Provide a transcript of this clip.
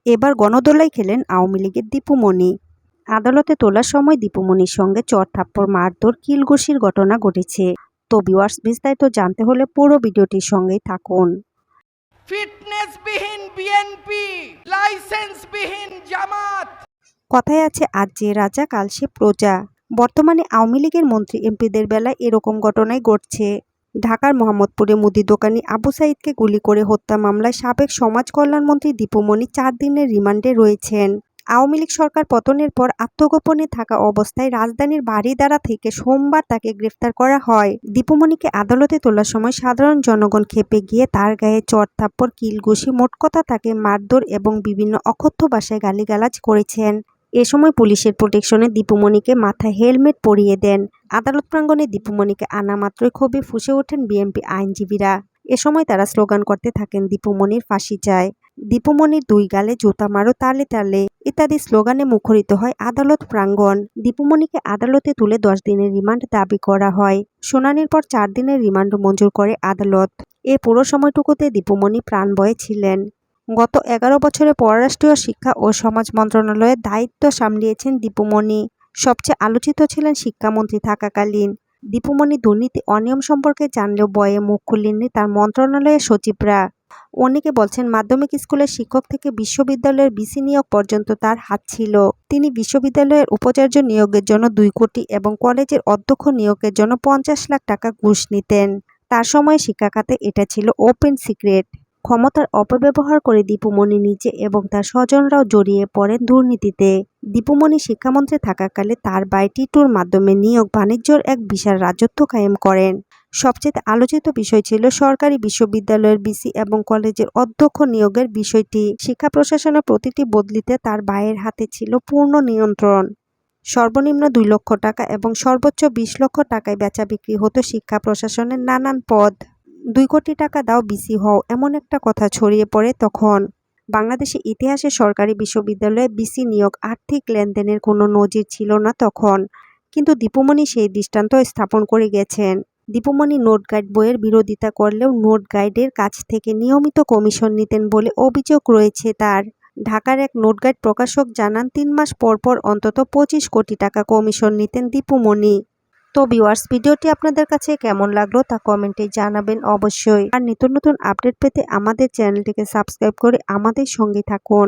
এবার গণদোলাই খেলেন আওয়ামী লীগের দীপুমণি। আদালতে তোলার সময় দীপুমণির সঙ্গে চড়-থাপ্পড়, মারধর, কিল-ঘুষির ঘটনা ঘটেছে। তো ভিউয়ার্স, বিস্তারিত জানতে হলে পুরো ভিডিওটির সঙ্গেই থাকুন। ফিটনেসবিহীন বিএনপি, লাইসেন্সবিহীন জামাত। কথায় আছে, আজ যে রাজা কাল সে প্রজা। বর্তমানে আওয়ামী লীগের মন্ত্রী এমপিদের বেলায় এরকম ঘটনাই ঘটছে। ঢাকার মোহাম্মদপুরে মুদি দোকানি আবু সাইদকে গুলি করে হত্যা মামলায় সাবেক সমাজ কল্যাণমন্ত্রী দীপুমণি 4 দিনের রিমান্ডে রয়েছেন। আওয়ামী লীগ সরকার পতনের পর আত্মগোপনে থাকা অবস্থায় রাজধানীর বারিধারা থেকে সোমবার তাকে গ্রেফতার করা হয়। দীপুমণিকে আদালতে তোলার সময় সাধারণ জনগণ খেপে গিয়ে তার গায়ে চড়-থাপ্পড়, কিল-ঘুষি, মোট কথা তাকে মারধর এবং বিভিন্ন অকথ্য ভাষায় গালিগালাজ করেছেন। এ সময় পুলিশের প্রোটেকশনে দীপুমণিকে মাথায় হেলমেট পরিয়ে দেন। আদালত প্রাঙ্গণে দীপুমণিকে আনা মাত্রই ক্ষোভে ফুঁসে ওঠেন বিএনপি আইনজীবীরা। এ সময় তারা স্লোগান করতে থাকেন, দীপুমণির ফাঁসি চাই, দীপুমণির 2 গালে জুতা মারো তালে তালে ইত্যাদি স্লোগানে মুখরিত হয় আদালত প্রাঙ্গণ। দীপুমণিকে আদালতে তুলে 10 দিনের রিমান্ড দাবি করা হয়। শুনানির পর 4 দিনের রিমান্ড মঞ্জুর করে আদালত। এ পুরো সময়টুকুতে দীপুমণি প্রাণভয়ে ছিলেন। গত 11 বছরে পররাষ্ট্রীয় শিক্ষা ও সমাজ মন্ত্রণালয়ের দায়িত্ব সামলিয়েছেন দীপুমণি। সবচেয়ে আলোচিত ছিলেন শিক্ষামন্ত্রী থাকাকালীন। দীপুমণি দুর্নীতি, অনিয়ম সম্পর্কে জানলেও ভয়ে মুখ খুললেননি তার মন্ত্রণালয়ের সচিবরা। অনেকে বলছেন, মাধ্যমিক স্কুলের শিক্ষক থেকে বিশ্ববিদ্যালয়ের ভিসি নিয়োগ পর্যন্ত তার হাত ছিল। তিনি বিশ্ববিদ্যালয়ের উপাচার্য নিয়োগের জন্য 2 কোটি এবং কলেজের অধ্যক্ষ নিয়োগের জন্য 50 লাখ টাকা ঘুষ নিতেন। তার সময়ে শিক্ষা খাতে এটা ছিল ওপেন সিক্রেট। ক্ষমতার অপব্যবহার করে দীপুমণি নিজে এবং তার স্বজনরাও জড়িয়ে পড়েন দুর্নীতিতে। দীপুমণি শিক্ষামন্ত্রী থাকাকালে তার ভাই টিটুর মাধ্যমে নিয়োগ বাণিজ্যর এক বিশাল রাজত্ব কায়েম করেন। সবচেয়ে আলোচিত বিষয় ছিল সরকারি বিশ্ববিদ্যালয়ের ভিসি এবং কলেজের অধ্যক্ষ নিয়োগের বিষয়টি। শিক্ষা প্রশাসনের প্রতিটি বদলিতে তার ভাইয়ের হাতে ছিল পূর্ণ নিয়ন্ত্রণ। সর্বনিম্ন 2 লক্ষ টাকা এবং সর্বোচ্চ 20 লক্ষ টাকায় বেচা বিক্রি হতো শিক্ষা প্রশাসনের নানান পদ। 2 কোটি টাকা দাও ভিসি হও, এমন একটা কথা ছড়িয়ে পড়ে তখন। বাংলাদেশের ইতিহাসে সরকারি বিশ্ববিদ্যালয়ে ভিসি নিয়োগ আর্থিক লেনদেনের কোনো নজির ছিল না তখন। কিন্তু দীপুমণি সেই দৃষ্টান্ত স্থাপন করে গেছেন। দীপুমণি নোট গাইড বইয়ের বিরোধিতা করলেও নোট গাইডের কাছ থেকে নিয়মিত কমিশন নিতেন বলে অভিযোগ রয়েছে তার। ঢাকার এক নোট গাইড প্রকাশক জানান, 3 মাস পর পর অন্তত 25 কোটি টাকা কমিশন নিতেন দীপুমণি। তো ভিউয়ার্স, ভিডিওটি আপনাদের কাছে কেমন লাগলো তা কমেন্টে জানাবেন অবশ্যই। আর নিত্য নতুন আপডেট পেতে আমাদের চ্যানেলটিকে সাবস্ক্রাইব করে আমাদের সঙ্গে থাকুন।